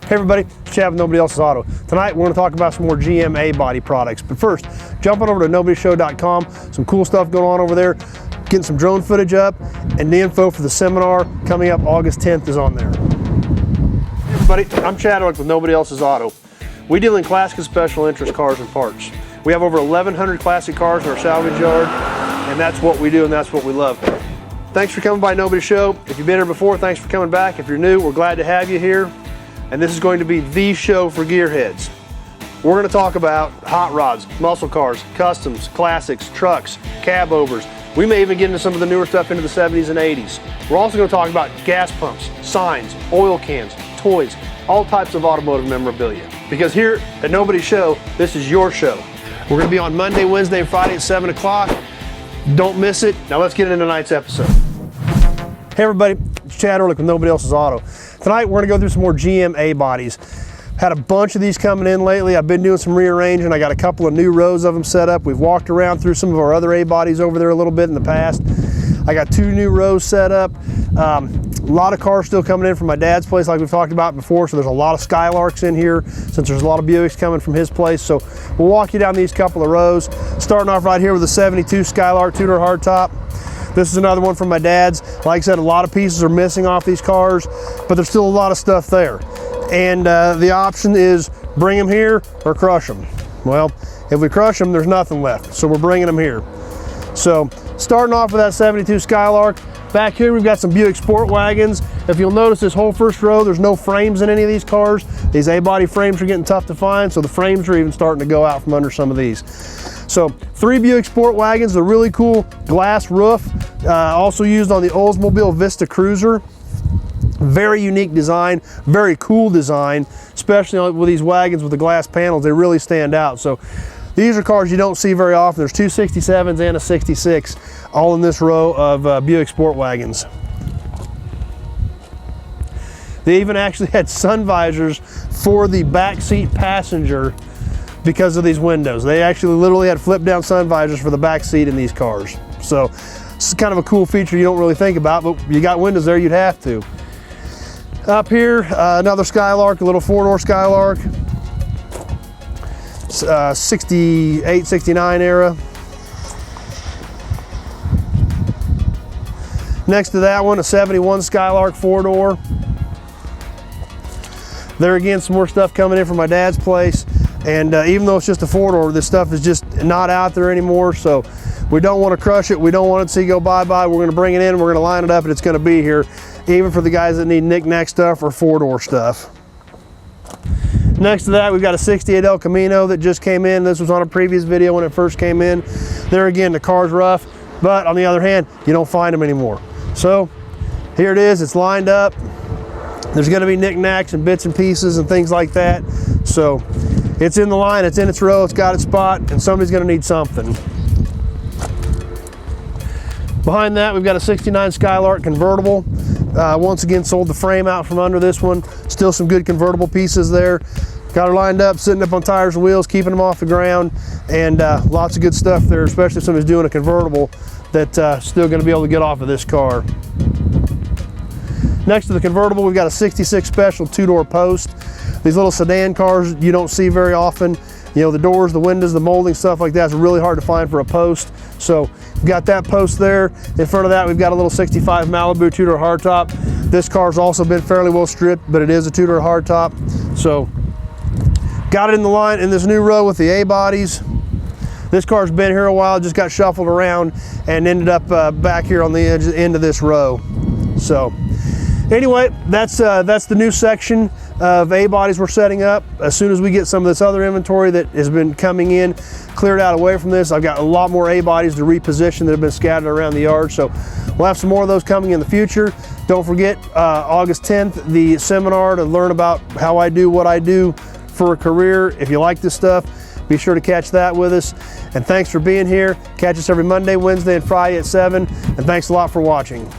Hey everybody, Chad with Nobody Else's Auto. Tonight we're going to talk about some more GM A-body products. But first, jumping over to nobodyshow.com, some cool stuff going on over there, getting some drone footage up, and the info for the seminar coming up August 10th is on there. Hey everybody, I'm Chad with Nobody Else's Auto. We deal in classic and special interest cars and parts. We have over 1,100 classic cars in our salvage yard, and that's what we do and that's what we love. Thanks for coming by Nobody's Show. If you've been here before, thanks for coming back. If you're new, we're glad to have you here. And this is going to be the show for gearheads. We're going to talk about hot rods, muscle cars, customs, classics, trucks, cab overs. We may even get into some of the newer stuff into the 70s and 80s. We're also going to talk about gas pumps, signs, oil cans, toys, all types of automotive memorabilia. Because here at Nobody's Show, this is your show. We're going to be on Monday, Wednesday, and Friday at 7 o'clock. Don't miss it. Now let's get into tonight's episode. Hey everybody, it's Chad with Nobody Else's Auto. Tonight we're going to go through some more GM A-bodies. Had a bunch of these coming in lately. I've been doing some rearranging. I got a couple of new rows of them set up. We've walked around through some of our other A-bodies over there a little bit in the past. I got 2 new rows set up. A lot of cars still coming in from my dad's place like we've talked about before, so there's a lot of Skylarks in here since there's a lot of Buicks coming from his place. So we'll walk you down these couple of rows. Starting off right here with the 72 Skylark 2-door hardtop. This is another one from my dad's. Like I said, a lot of pieces are missing off these cars, but there's still a lot of stuff there. And the option is bring them here or crush them. Well, if we crush them, there's nothing left, so we're bringing them here. So starting off with that 72 Skylark, back here we've got some Buick Sport Wagons. If you'll notice this whole first row, there's no frames in any of these cars. These A-body frames are getting tough to find, so the frames are even starting to go out from under some of these. So 3 Buick Sport Wagons, they're really cool, glass roof, also used on the Oldsmobile Vista Cruiser. Very unique design, very cool design, especially with these wagons with the glass panels. They really stand out. So these are cars you don't see very often. There's 2 67s and a 66 all in this row of Buick Sport Wagons. They even actually had sun visors for the backseat passenger because of these windows. They actually literally had flip down sun visors for the back seat in these cars. So this is kind of a cool feature you don't really think about, but you got windows there, you'd have to. Up here, another Skylark, a little 4-door Skylark. 68, 69 era. Next to that one, a 71 Skylark 4-door. There again, some more stuff coming in from my dad's place. And even though it's just a 4-door, this stuff is just not out there anymore. So we don't want to crush it. We don't want it to see go bye-bye. We're going to bring it in, we're going to line it up, and it's going to be here, even for the guys that need knick-knack stuff or 4-door stuff. Next to that, we've got a 68L Camino that just came in. This was on a previous video when it first came in. There again, the car's rough, but on the other hand, you don't find them anymore. So here it is, it's lined up. There's going to be knickknacks and bits and pieces and things like that. So it's in the line, it's in its row, it's got its spot, and somebody's going to need something. Behind that, we've got a 69 Skylark Convertible. Once again, sold the frame out from under this one. Still some good convertible pieces there. Got her lined up, sitting up on tires and wheels, keeping them off the ground, and lots of good stuff there, especially if somebody's doing a convertible that's still going to be able to get off of this car. Next to the convertible, we've got a 66 Special 2-door post. These little sedan cars you don't see very often. You know, the doors, the windows, the molding, stuff like that is really hard to find for a post. So we've got that post there. In front of that, we've got a little 65 Malibu 2-door hardtop. This car's also been fairly well stripped, but it is a 2-door hardtop. So got it in the line in this new row with the A-bodies. This car's been here a while, just got shuffled around and ended up back here on the end of this row. So anyway, that's the new section of A-bodies we're setting up. As soon as we get some of this other inventory that has been coming in cleared out away from this, I've got a lot more A-bodies to reposition that have been scattered around the yard. So we'll have some more of those coming in the future. Don't forget, August 10th, the seminar to learn about how I do what I do for a career. If you like this stuff, be sure to catch that with us. And thanks for being here. Catch us every Monday, Wednesday, and Friday at 7. And thanks a lot for watching.